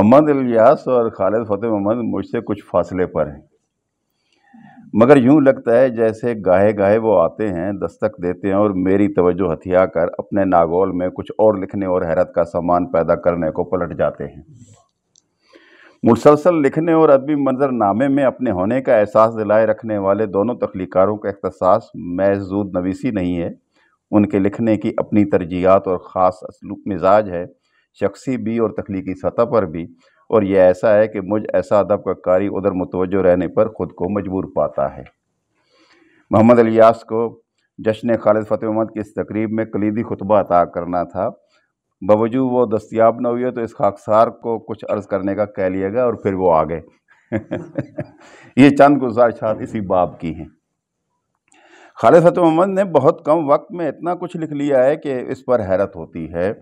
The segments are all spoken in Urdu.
محمد الیاس اور خالد فتح محمد مجھ سے کچھ فاصلے پر ہیں، مگر یوں لگتا ہے جیسے گاہے گاہے وہ آتے ہیں، دستک دیتے ہیں اور میری توجہ ہتھیا کر اپنے ناگول میں کچھ اور لکھنے اور حیرت کا سامان پیدا کرنے کو پلٹ جاتے ہیں۔ مسلسل لکھنے اور ادبی منظر نامے میں اپنے ہونے کا احساس دلائے رکھنے والے دونوں تخلیقکاروں کا اختصاص محض زود نویسی نہیں ہے، ان کے لکھنے کی اپنی ترجیحات اور خاص اسلوب مزاج ہے، شخصی بھی اور تخلیقی سطح پر بھی، اور یہ ایسا ہے کہ مجھ ایسا ادب کا قاری ادھر متوجہ رہنے پر خود کو مجبور پاتا ہے۔ محمد الیاس کو جشن خالد فتح محمد کی اس تقریب میں کلیدی خطبہ عطا کرنا تھا، باوجود وہ دستیاب نہ ہوئے تو اس خاکسار کو کچھ عرض کرنے کا کہہ لیا گیا اور پھر وہ آ گئے۔ یہ چند گزارشات اسی باب کی ہیں۔ خالد فتح محمد نے بہت کم وقت میں اتنا کچھ لکھ لیا ہے کہ اس پر حیرت ہوتی ہے۔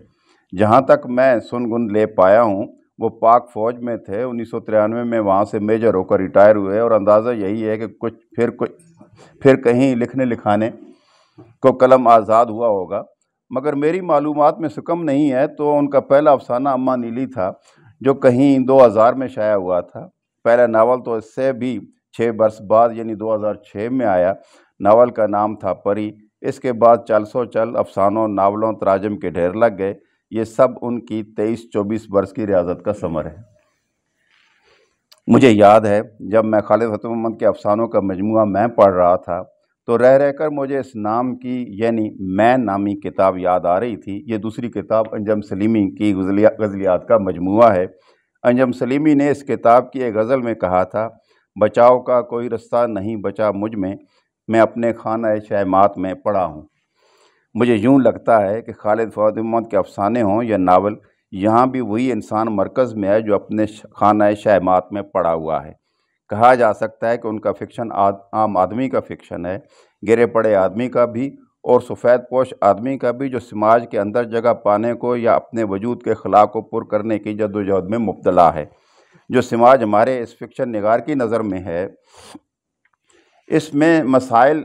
جہاں تک میں سن گن لے پایا ہوں وہ پاک فوج میں تھے، 1993 میں وہاں سے میجر ہو کر ریٹائر ہوئے، اور اندازہ یہی ہے کہ پھر کہیں لکھنے لکھانے کو قلم آزاد ہوا ہوگا، مگر میری معلومات میں سے کم نہیں ہے تو ان کا پہلا افسانہ اماں نیلی تھا جو کہیں 2000 میں شائع ہوا تھا۔ پہلا ناول تو اس سے بھی 6 برس بعد یعنی 2006 میں آیا، ناول کا نام تھا پری۔ اس کے بعد چل سو چل افسانوں، ناولوں، تراجم کے ڈھیر لگ گئے۔ یہ سب ان کی 23-24 برس کی ریاضت کا ثمر ہے۔ مجھے یاد ہے جب میں خالد فتح محمد کے افسانوں کا مجموعہ میں پڑھ رہا تھا تو رہ کر مجھے اس نام کی یعنی میں نامی کتاب یاد آ رہی تھی۔ یہ دوسری کتاب انجم سلیمی کی غزلیات کا مجموعہ ہے۔ انجم سلیمی نے اس کتاب کی ایک غزل میں کہا تھا، بچاؤ کا کوئی رستہ نہیں بچا مجھ میں اپنے خانہ شہمات میں پڑا ہوں۔ مجھے یوں لگتا ہے کہ خالد فتح محمد کے افسانے ہوں یا ناول، یہاں بھی وہی انسان مرکز میں ہے جو اپنے خانہ شہمات میں پڑا ہوا ہے۔ کہا جا سکتا ہے کہ ان کا فکشن عام آدمی کا فکشن ہے، گرے پڑے آدمی کا بھی اور سفید پوش آدمی کا بھی، جو سماج کے اندر جگہ پانے کو یا اپنے وجود کے خلا کو پر کرنے کی جدوجہد میں مبتلا ہے۔ جو سماج ہمارے اس فکشن نگار کی نظر میں ہے، اس میں مسائل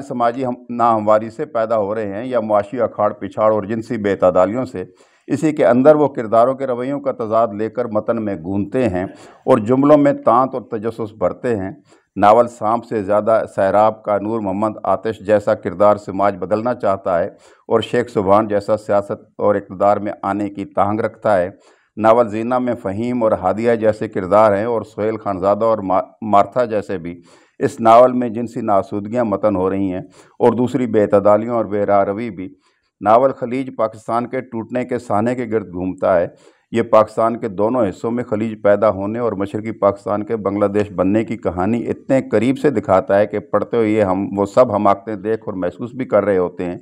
سماجی ناہمواری سے پیدا ہو رہے ہیں یا معاشی اکھاڑ پچھاڑ اور جنسی بے اعتدالیوں سے۔ اسی کے اندر وہ کرداروں کے رویوں کا تضاد لے کر متن میں گونتے ہیں اور جملوں میں طعنت اور تجسس بھرتے ہیں۔ ناول سانپ سے زیادہ سیراب کا نور محمد آتش جیسا کردار سماج بدلنا چاہتا ہے اور شیخ سبحان جیسا سیاست اور اقتدار میں آنے کی تانگ رکھتا ہے۔ ناول زینہ میں فہیم اور ہادیہ جیسے کردار ہیں اور سہیل خانزادہ اور مارتھا جیسے بھی۔ اس ناول میں جنسی ناسودگیاں متن ہو رہی ہیں اور دوسری بے اعتدالیوں اور بے راہ روی بھی۔ ناول خلیج پاکستان کے ٹوٹنے کے سانے کے گرد گھومتا ہے۔ یہ پاکستان کے دونوں حصوں میں خلیج پیدا ہونے اور مشرقی پاکستان کے بنگلہ دیش بننے کی کہانی اتنے قریب سے دکھاتا ہے کہ پڑھتے ہوئے وہ سب حماقتیں دیکھ اور محسوس بھی کر رہے ہوتے ہیں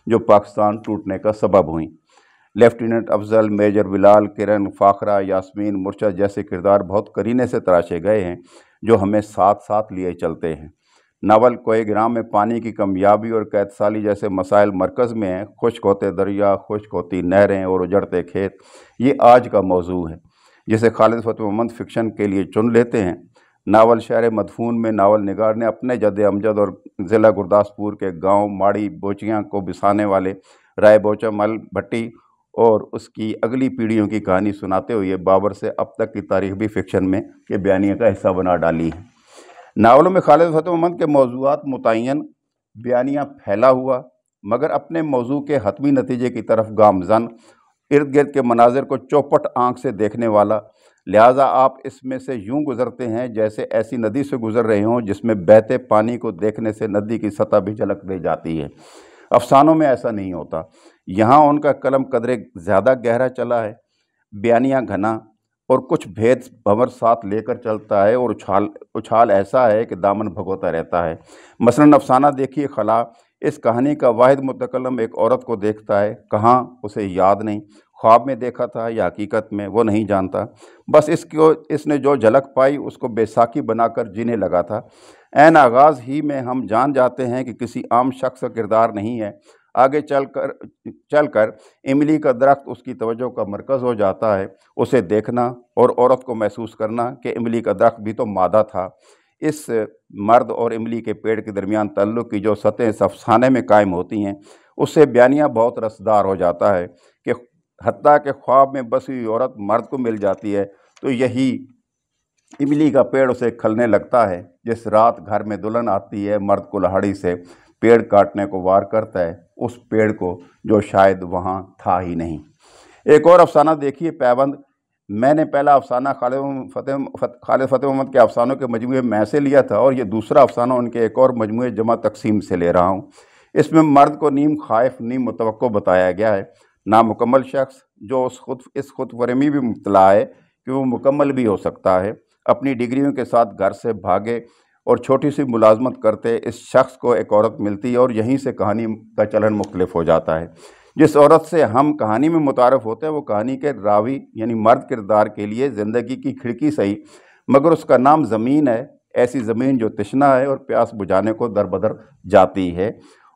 جو پاکستان ٹوٹنے کا سبب ہوئیں۔ لیفٹیننٹ افضل، میجر بلال، کرن، فاخرہ، یاسمین، مرشد جیسے کردار بہت قرینے سے تراشے گئے ہیں جو ہمیں ساتھ ساتھ لیے چلتے ہیں۔ ناول کوہ گراں میں پانی کی کمیابی اور قید سالی جیسے مسائل مرکز میں ہیں۔ خشک ہوتے دریا، خشک ہوتی نہریں اور اجڑتے کھیت، یہ آج کا موضوع ہے جسے خالد فتح محمد فکشن کے لیے چن لیتے ہیں۔ ناول شہر مدفون میں ناول نگار نے اپنے جد امجد اور ضلع گرداسپور کے گاؤں ماڑی بوچیاں کو بسانے والے رائے بوچا مل بھٹی اور اس کی اگلی پیڑھیوں کی کہانی سناتے ہوئے بابر سے اب تک کی تاریخ بھی فکشن میں کے بیانیے کا حصہ بنا ڈالی ہے۔ ناولوں میں خالد فتح محمد کے موضوعات متعین، بیانیہ پھیلا ہوا مگر اپنے موضوع کے حتمی نتیجے کی طرف گامزن، ارد گرد کے مناظر کو چوپٹ آنکھ سے دیکھنے والا، لہٰذا آپ اس میں سے یوں گزرتے ہیں جیسے ایسی ندی سے گزر رہے ہوں جس میں بہتے پانی کو دیکھنے سے ندی کی سطح بھی جھلک دے جاتی ہے۔ افسانوں میں ایسا نہیں ہوتا، یہاں ان کا قلم قدرے زیادہ گہرا چلا ہے، بیانیہ گھنا اور کچھ بھید بھنور ساتھ لے کر چلتا ہے اور اچھال ایسا ہے کہ دامن بھگوتا رہتا ہے۔ مثلاً افسانہ دیکھیے خلا، اس کہانی کا واحد متکلم ایک عورت کو دیکھتا ہے، کہاں اسے یاد نہیں، خواب میں دیکھا تھا یا حقیقت میں وہ نہیں جانتا، بس اس نے جو جھلک پائی اس کو بیساکھی بنا کر جینے لگا تھا۔ عین آغاز ہی میں ہم جان جاتے ہیں کہ کسی عام شخص کا کردار نہیں ہے۔ آگے چل کر املی کا درخت اس کی توجہ کا مرکز ہو جاتا ہے، اسے دیکھنا اور عورت کو محسوس کرنا کہ املی کا درخت بھی تو مادہ تھا۔ اس مرد اور املی کے پیڑ کے درمیان تعلق کی جو سطحیں اس افسانے میں قائم ہوتی ہیں، اس سے بیانیہ بہت رسدار ہو جاتا ہے کہ حتیٰ کہ خواب میں بسی ہوئی عورت مرد کو مل جاتی ہے تو یہی املی کا پیڑ اسے کھلنے لگتا ہے۔ جس رات گھر میں دلہن آتی ہے، مرد کلہاڑی سے پیڑ کاٹنے کو وار کرتا ہے، اس پیڑ کو جو شاید وہاں تھا ہی نہیں۔ ایک اور افسانہ دیکھیے پیوند۔ میں نے پہلا افسانہ خالد فتح محمد کے افسانوں کے مجموعے میں سے لیا تھا، اور یہ دوسرا افسانہ ان کے ایک اور مجموعے جمع تقسیم سے لے رہا ہوں۔ اس میں مرد کو نیم خائف نیم متوقع بتایا گیا ہے، نامکمل شخص جو اس خود فہمی بھی مبتلا ہے کہ وہ مکمل بھی ہو سکتا ہے۔ اپنی ڈگریوں کے ساتھ گھر سے بھاگے اور چھوٹی سی ملازمت کرتے اس شخص کو ایک عورت ملتی ہے، اور یہیں سے کہانی کا چلن مختلف ہو جاتا ہے۔ جس عورت سے ہم کہانی میں متعارف ہوتے ہیں وہ کہانی کے راوی یعنی مرد کردار کے لیے زندگی کی کھڑکی صحیح، مگر اس کا نام زمین ہے۔ ایسی زمین جو تشنا ہے اور پیاس بجھانے کو در بدر جاتی ہے،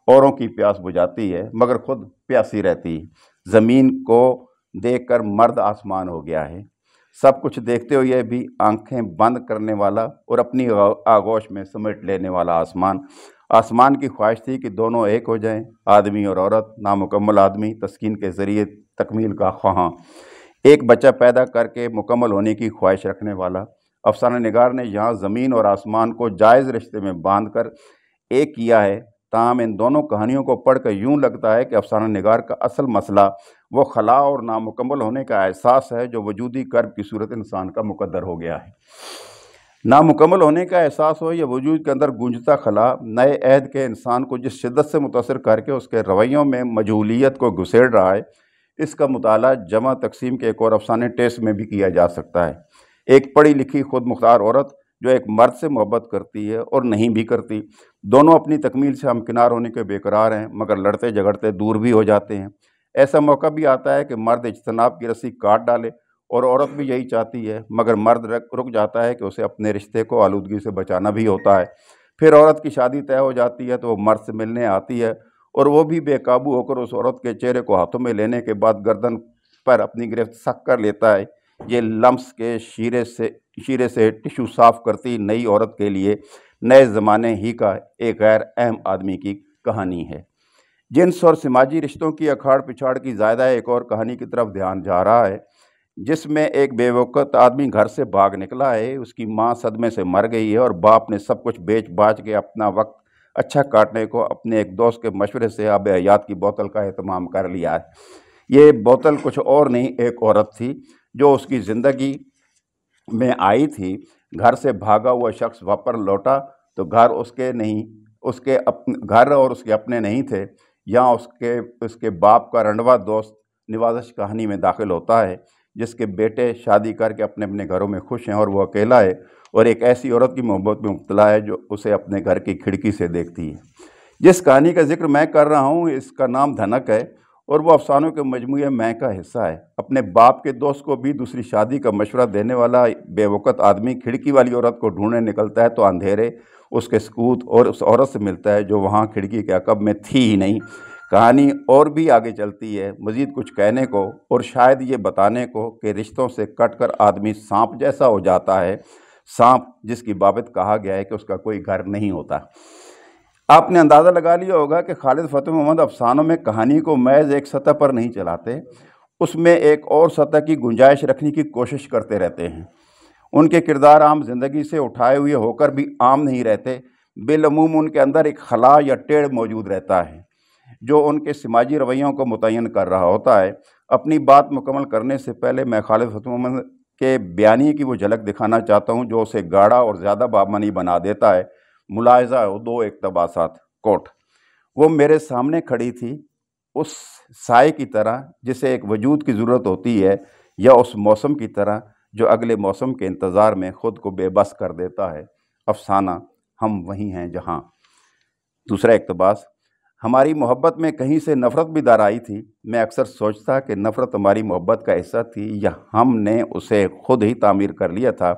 اوروں کی پیاس بجھاتی ہے مگر خود پیاسی رہتی ہے۔ زمین کو دیکھ کر مرد آسمان ہو گیا ہے، سب کچھ دیکھتے ہوئے بھی آنکھیں بند کرنے والا اور اپنی آغوش میں سمیٹ لینے والا آسمان۔ آسمان کی خواہش تھی کہ دونوں ایک ہو جائیں، آدمی اور عورت، نامکمل آدمی تسکین کے ذریعے تکمیل کا خواہاں، ایک بچہ پیدا کر کے مکمل ہونے کی خواہش رکھنے والا۔ افسانہ نگار نے یہاں زمین اور آسمان کو جائز رشتے میں باندھ کر ایک کیا ہے۔ تاہم ان دونوں کہانیوں کو پڑھ کر یوں لگتا ہے کہ افسانہ نگار کا اصل مسئلہ وہ خلا اور نامکمل ہونے کا احساس ہے جو وجودی کرب کی صورت انسان کا مقدر ہو گیا ہے۔ نامکمل ہونے کا احساس ہو یا وجود کے اندر گونجتا خلا، نئے عہد کے انسان کو جس شدت سے متاثر کر کے اس کے رویوں میں مجہولیت کو گھسیڑ رہا ہے، اس کا مطالعہ جمع تقسیم کے ایک اور افسانے ٹیسٹ میں بھی کیا جا سکتا ہے۔ ایک پڑھی لکھی خود مختار عورت جو ایک مرد سے محبت کرتی ہے اور نہیں بھی کرتی، دونوں اپنی تکمیل سے ہمکنار ہونے کے بےقرار ہیں مگر لڑتے جھگڑتے دور بھی ہو جاتے ہیں۔ ایسا موقع بھی آتا ہے کہ مرد اجتناب کی رسی کاٹ ڈالے اور عورت بھی یہی چاہتی ہے، مگر مرد رک جاتا ہے کہ اسے اپنے رشتے کو آلودگی سے بچانا بھی ہوتا ہے۔ پھر عورت کی شادی طے ہو جاتی ہے تو وہ مرد سے ملنے آتی ہے اور وہ بھی بے قابو ہو کر اس عورت کے چہرے کو ہاتھوں میں لینے کے بعد گردن پر اپنی گرفت سخت کر لیتا ہے۔ یہ لمس کے شیرے سے ٹشو صاف کرتی نئی عورت کے لیے نئے زمانے ہی کا ایک غیر اہم آدمی کی کہانی ہے۔ جنس اور سماجی رشتوں کی اکھاڑ پچھاڑ کی زائدہ ایک اور کہانی کی طرف دھیان جا رہا ہے، جس میں ایک بے وقت آدمی گھر سے بھاگ نکلا ہے، اس کی ماں صدمے سے مر گئی ہے اور باپ نے سب کچھ بیچ باچ کے اپنا وقت اچھا کاٹنے کو اپنے ایک دوست کے مشورے سے آب حیات کی بوتل کا اہتمام کر لیا ہے۔ یہ بوتل کچھ اور نہیں، ایک عورت تھی جو اس کی زندگی میں آئی تھی۔ گھر سے بھاگا ہوا شخص واپس لوٹا تو گھر گھر اور اس کے اپنے نہیں تھے۔ یہاں اس کے باپ کا رنڈوا دوست نوازش کہانی میں داخل ہوتا ہے، جس کے بیٹے شادی کر کے اپنے اپنے گھروں میں خوش ہیں اور وہ اکیلا ہے اور ایک ایسی عورت کی محبت میں مبتلا ہے جو اسے اپنے گھر کی کھڑکی سے دیکھتی ہے۔ جس کہانی کا ذکر میں کر رہا ہوں اس کا نام دھنک ہے اور وہ افسانوں کے مجموعے میں کا حصہ ہے۔ اپنے باپ کے دوست کو بھی دوسری شادی کا مشورہ دینے والا بے وقت آدمی کھڑکی والی عورت کو ڈھونڈنے نکلتا ہے تو اندھیرے اس کے سکوت اور اس عورت سے ملتا ہے جو وہاں کھڑکی کے عقب میں تھی ہی نہیں۔ کہانی اور بھی آگے چلتی ہے، مزید کچھ کہنے کو اور شاید یہ بتانے کو کہ رشتوں سے کٹ کر آدمی سانپ جیسا ہو جاتا ہے، سانپ جس کی بابت کہا گیا ہے کہ اس کا کوئی گھر نہیں ہوتا۔ آپ نے اندازہ لگا لیا ہوگا کہ خالد فتح محمد افسانوں میں کہانی کو محض ایک سطح پر نہیں چلاتے، اس میں ایک اور سطح کی گنجائش رکھنے کی کوشش کرتے رہتے ہیں۔ ان کے کردار عام زندگی سے اٹھائے ہوئے ہو کر بھی عام نہیں رہتے، بالعموم ان کے اندر ایک خلا یا ٹیڑھ موجود رہتا ہے جو ان کے سماجی رویوں کو متعین کر رہا ہوتا ہے۔ اپنی بات مکمل کرنے سے پہلے میں خالد فتح محمد کے بیانیے کی وہ جھلک دکھانا چاہتا ہوں جو اسے گاڑھا اور زیادہ بامعنی بنا دیتا ہے۔ ملاحظہ ہو دو اقتباسات، کوٹ: وہ میرے سامنے کھڑی تھی اس سائے کی طرح جسے ایک وجود کی ضرورت ہوتی ہے، یا اس موسم کی طرح جو اگلے موسم کے انتظار میں خود کو بے بس کر دیتا ہے۔ افسانہ ہم وہی ہیں جہاں۔ دوسرا اقتباس: ہماری محبت میں کہیں سے نفرت بھی دار آئی تھی۔ میں اکثر سوچتا کہ نفرت ہماری محبت کا حصہ تھی یا ہم نے اسے خود ہی تعمیر کر لیا تھا۔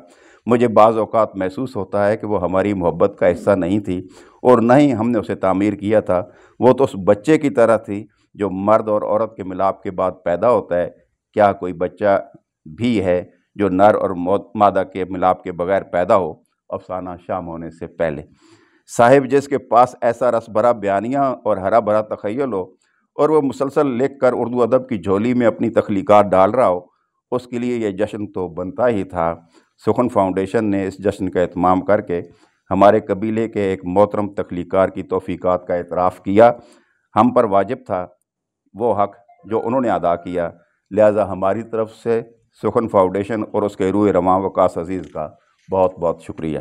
مجھے بعض اوقات محسوس ہوتا ہے کہ وہ ہماری محبت کا حصہ نہیں تھی اور نہ ہی ہم نے اسے تعمیر کیا تھا۔ وہ تو اس بچے کی طرح تھی جو مرد اور عورت کے ملاپ کے بعد پیدا ہوتا ہے۔ کیا کوئی بچہ بھی ہے جو نر اور مادہ کے ملاپ کے بغیر پیدا ہو؟ افسانہ شام ہونے سے پہلے۔ صاحب جس کے پاس ایسا رس بھرا بیانیہ اور ہرا بھرا تخیل ہو، اور وہ مسلسل لکھ کر اردو ادب کی جھولی میں اپنی تخلیقات ڈال رہا ہو، اس کے لیے یہ جشن تو بنتا ہی تھا۔ سخن فاؤنڈیشن نے اس جشن کا اہتمام کر کے ہمارے قبیلے کے ایک محترم تخلیقار کی توفیقات کا اعتراف کیا۔ ہم پر واجب تھا وہ حق جو انہوں نے ادا کیا، لہٰذا ہماری طرف سے سخن فاؤنڈیشن اور اس کے روح رواں وقاص عزیز کا بہت بہت شکریہ۔